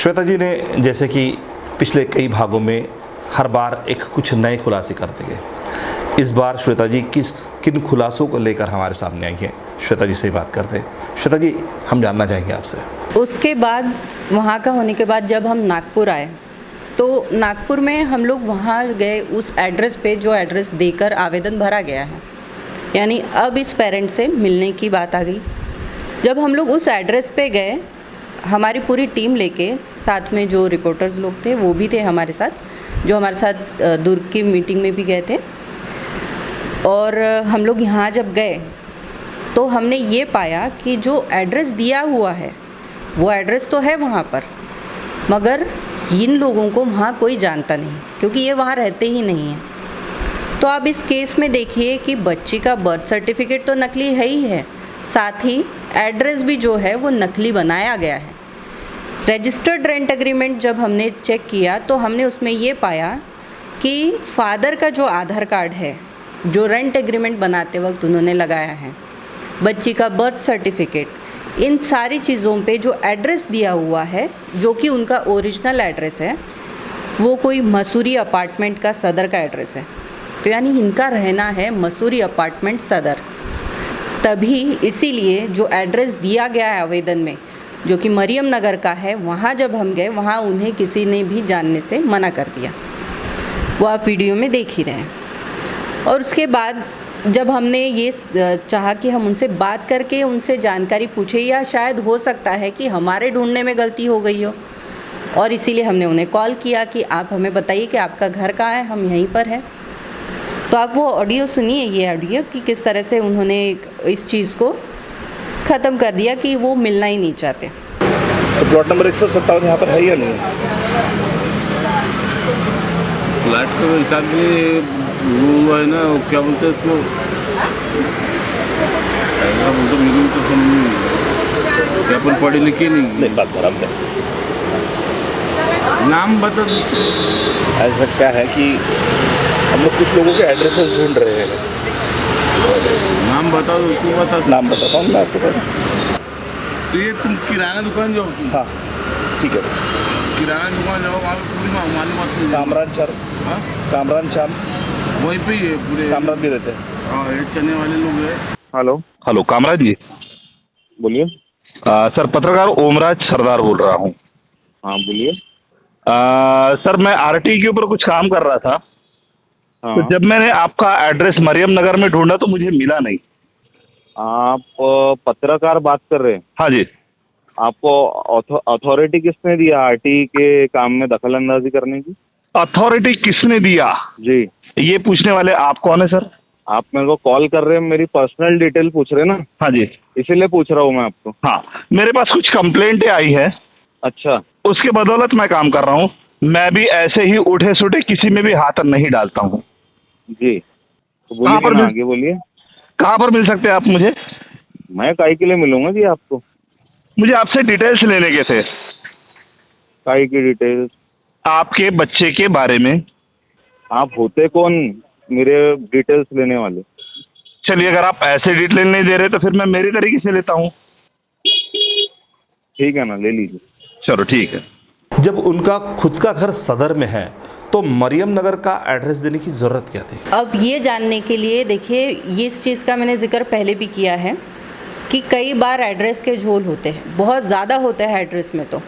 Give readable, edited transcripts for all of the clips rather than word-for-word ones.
श्वेता जी ने जैसे कि पिछले कई भागों में हर बार एक कुछ नए खुलासे करते गए, इस बार श्वेता जी किन खुलासों को लेकर हमारे सामने आई हैं, श्वेता जी से बात करते हैं। श्वेता जी, हम जानना चाहेंगे आपसे। उसके बाद वहाँ का होने के बाद जब हम नागपुर आए तो नागपुर में हम लोग वहाँ गए उस एड्रेस पे जो एड्रेस देकर आवेदन भरा गया है, यानी अब इस पेरेंट से मिलने की बात आ गई। जब हम लोग उस एड्रेस पे गए, हमारी पूरी टीम लेके, साथ में जो रिपोर्टर्स लोग थे वो भी थे हमारे साथ, जो हमारे साथ दुर्ग की मीटिंग में भी गए थे। और हम लोग यहाँ जब गए तो हमने ये पाया कि जो एड्रेस दिया हुआ है वो एड्रेस तो है वहाँ पर, मगर इन लोगों को वहाँ कोई जानता नहीं, क्योंकि ये वहाँ रहते ही नहीं हैं। तो आप इस केस में देखिए कि बच्ची का बर्थ सर्टिफिकेट तो नकली है ही है, साथ ही एड्रेस भी जो है वो नकली बनाया गया है। रजिस्टर्ड रेंट एग्रीमेंट जब हमने चेक किया तो हमने उसमें ये पाया कि फादर का जो आधार कार्ड है, जो रेंट एग्रीमेंट बनाते वक्त उन्होंने लगाया है, बच्ची का बर्थ सर्टिफिकेट, इन सारी चीज़ों पे जो एड्रेस दिया हुआ है, जो कि उनका ओरिजिनल एड्रेस है, वो कोई मसूरी अपार्टमेंट का सदर का एड्रेस है। तो यानी इनका रहना है मसूरी अपार्टमेंट सदर। तभी इसीलिए जो एड्रेस दिया गया है आवेदन में, जो कि मरियम नगर का है, वहाँ जब हम गए वहाँ उन्हें किसी ने भी जानने से मना कर दिया। वो आप वीडियो में देख ही रहे हैं। और उसके बाद जब हमने ये चाहा कि हम उनसे बात करके उनसे जानकारी पूछे, या शायद हो सकता है कि हमारे ढूंढने में गलती हो गई हो, और इसीलिए हमने उन्हें कॉल किया कि आप हमें बताइए कि आपका घर कहाँ है, हम यहीं पर हैं। तो आप वो ऑडियो सुनिए, ये ऑडियो, कि किस तरह से उन्होंने इस चीज़ को ख़त्म कर दिया कि वो मिलना ही नहीं चाहते। तो प्लॉट नंबर 157 यहाँ पर है या नहीं? फ्लैट के हिसाब से वो है ना, क्या बोलते हैं इसको, ऐसा बोलते मुझे तो समझ नहीं, क्या अपन पढ़े लिखे नहीं बात बराबर है। नाम बता। ऐसा क्या है कि हम लोग कुछ लोगों के एड्रेसेस ढूंढ रहे हैं। नाम बता दो, तू बता। नाम बताता हूँ मैं आपको। तो ये तुम किराना दुकान जाओ तुम? हाँ ठीक है, किराना दुकान जाओ, वहाँ पूरी मालूमात नहीं। कामरान चार, हाँ, कामरान चाम वहीं पे ही है पूरे, कामरान भी रहते हैं। हाँ, रेट चलने वाले लोग हैं। हेलो हेलो, कामराज जी बोलिए। सर, पत्रकार ओमराज सरदार बोल रहा हूँ। हाँ बोलिए। सर, मैं आरटी के ऊपर कुछ काम कर रहा था। हाँ। तो जब मैंने आपका एड्रेस मरियम नगर में ढूंढा तो मुझे मिला नहीं। आप पत्रकार बात कर रहे हैं? हाँ जी। आपको अथॉरिटी किसने दिया आरटी के काम में दखल अंदाजी करने की? अथॉरिटी किसने दिया जी, ये पूछने वाले आप कौन है सर? आप मेरे को कॉल कर रहे हैं, मेरी पर्सनल डिटेल पूछ रहे हैं ना? हाँ जी। इसीलिए पूछ रहा हूँ मैं आपको। हाँ, मेरे पास कुछ कंप्लेंटें आई है। अच्छा, उसके बदौलत मैं काम कर रहा हूँ। मैं भी ऐसे ही उठे सुठे किसी में भी हाथ नहीं डालता हूँ। जी, तो बोलिए ना, आगे बोलिए। कहाँ पर मिल सकते हैं आप मुझे? मैं काहे के लिए मिलूंगा जी आपको? मुझे आपसे डिटेल्स लेने के थे। काहे की डिटेल्स? आपके बच्चे के बारे में। आप होते कौन मेरे डिटेल्स लेने वाले? चलिए, अगर आप ऐसे डिटेल नहीं दे रहे तो फिर मैं मेरी तरीके से लेता हूँ। ठीक है ना, ले लीजिए। चलो ठीक है। जब उनका खुद का घर सदर में है तो मरियम नगर का एड्रेस देने की ज़रूरत क्या थी? अब ये जानने के लिए देखिए, ये इस चीज़ का मैंने जिक्र पहले भी किया है कि कई बार एड्रेस के झोल होते हैं, बहुत ज़्यादा होता है एड्रेस में। तो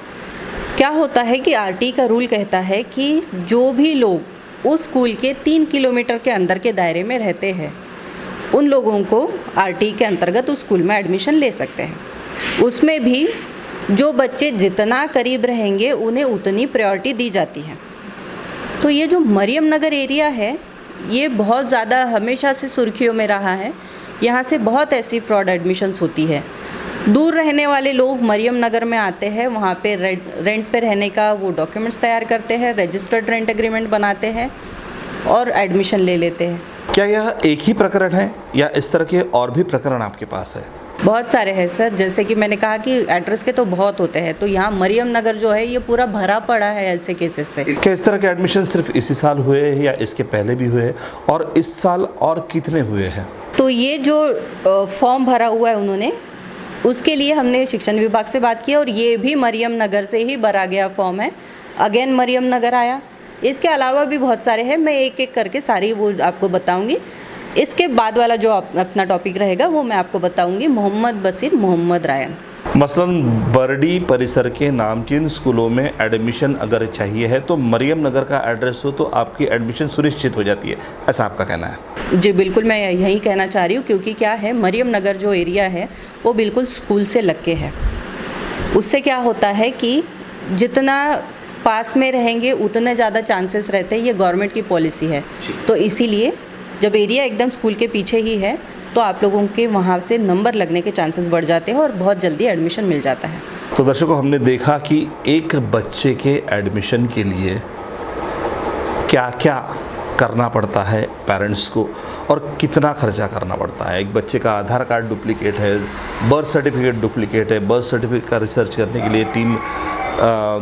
क्या होता है कि आरटी का रूल कहता है कि जो भी लोग उस स्कूल के 3 किलोमीटर के अंदर के दायरे में रहते हैं, उन लोगों को आरटी के अंतर्गत उस स्कूल में एडमिशन ले सकते हैं। उसमें भी जो बच्चे जितना करीब रहेंगे उन्हें उतनी प्रायोरिटी दी जाती है। तो ये जो मरियम नगर एरिया है, ये बहुत ज़्यादा हमेशा से सुर्खियों में रहा है। यहाँ से बहुत ऐसी फ्रॉड एडमिशन्स होती है। दूर रहने वाले लोग मरियम नगर में आते हैं, वहाँ पे रेंट पे रहने का वो डॉक्यूमेंट्स तैयार करते हैं, रजिस्टर्ड रेंट एग्रीमेंट बनाते हैं और एडमिशन ले लेते हैं। क्या यह एक ही प्रकरण है या इस तरह के और भी प्रकरण आपके पास है? बहुत सारे हैं सर, जैसे कि मैंने कहा कि एड्रेस के तो बहुत होते हैं, तो यहाँ मरियम नगर जो है ये पूरा भरा पड़ा है ऐसे केसेस से। क्या इस तरह के एडमिशन सिर्फ इसी साल हुए हैं या इसके पहले भी हुए, और इस साल और कितने हुए हैं? तो ये जो फॉर्म भरा हुआ है उन्होंने, उसके लिए हमने शिक्षण विभाग से बात की और ये भी मरियम नगर से ही भरा गया फॉर्म है। अगेन मरियम नगर आया। इसके अलावा भी बहुत सारे हैं, मैं एक एक करके सारी वो आपको बताऊंगी। इसके बाद वाला जो अपना टॉपिक रहेगा वो मैं आपको बताऊंगी मोहम्मद बशीर मोहम्मद रायन। मसलन बरडी परिसर के नामचीन स्कूलों में एडमिशन अगर चाहिए है तो मरियम नगर का एड्रेस हो तो आपकी एडमिशन सुनिश्चित हो जाती है, ऐसा आपका कहना है? जी बिल्कुल, मैं यही कहना चाह रही हूँ, क्योंकि क्या है, मरियम नगर जो एरिया है वो बिल्कुल स्कूल से लग के है। उससे क्या होता है कि जितना पास में रहेंगे उतने ज़्यादा चांसेस रहते हैं, ये गवर्नमेंट की पॉलिसी है। तो इसीलिए जब एरिया एकदम स्कूल के पीछे ही है तो आप लोगों के वहाँ से नंबर लगने के चांसेस बढ़ जाते हैं और बहुत जल्दी एडमिशन मिल जाता है। तो दर्शकों, हमने देखा कि एक बच्चे के एडमिशन के लिए क्या क्या करना पड़ता है पेरेंट्स को और कितना खर्चा करना पड़ता है। एक बच्चे का आधार कार्ड डुप्लीकेट है, बर्थ सर्टिफिकेट डुप्लीकेट है। बर्थ सर्टिफिकेट का रिसर्च करने के लिए टीम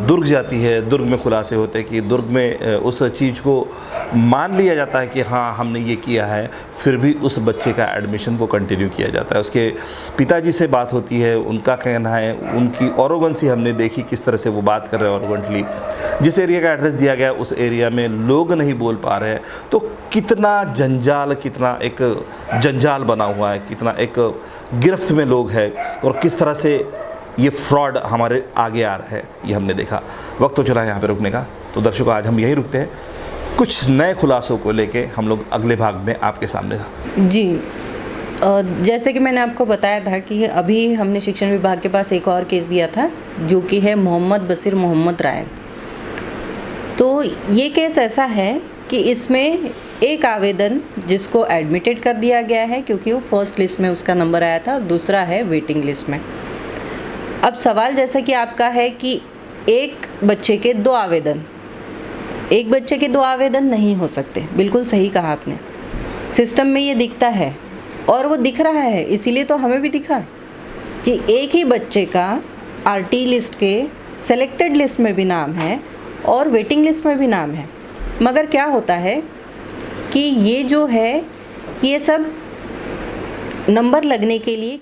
दुर्ग जाती है। दुर्ग में खुलासे होते हैं कि दुर्ग में उस चीज़ को मान लिया जाता है कि हाँ हमने ये किया है, फिर भी उस बच्चे का एडमिशन को कंटिन्यू किया जाता है। उसके पिताजी से बात होती है, उनका कहना है, उनकी ऑरोगेंसी हमने देखी किस तरह से वो बात कर रहे हैं ऑरोगेंटली। जिस एरिया का एड्रेस दिया गया उस एरिया में लोग नहीं बोल पा रहे हैं, तो कितना जंजाल बना हुआ है, कितना एक गिरफ्त में लोग हैं और किस तरह से ये फ्रॉड हमारे आगे आ रहा है, ये हमने देखा। वक्त तो चला है यहाँ पे रुकने का, तो दर्शकों आज हम यहीं रुकते हैं। कुछ नए खुलासों को लेके हम लोग अगले भाग में आपके सामने। जी, जैसे कि मैंने आपको बताया था कि अभी हमने शिक्षण विभाग के पास एक और केस दिया था जो कि है मोहम्मद बशीर मोहम्मद रायन। तो ये केस ऐसा है कि इसमें एक आवेदन जिसको एडमिटेड कर दिया गया है क्योंकि वो फर्स्ट लिस्ट में उसका नंबर आया था और दूसरा है वेटिंग लिस्ट में। अब सवाल जैसा कि आपका है कि एक बच्चे के दो आवेदन नहीं हो सकते, बिल्कुल सही कहा आपने। सिस्टम में ये दिखता है और वो दिख रहा है, इसीलिए तो हमें भी दिखा कि एक ही बच्चे का आरटी लिस्ट के सेलेक्टेड लिस्ट में भी नाम है और वेटिंग लिस्ट में भी नाम है। मगर क्या होता है कि ये जो है ये सब नंबर लगने के लिए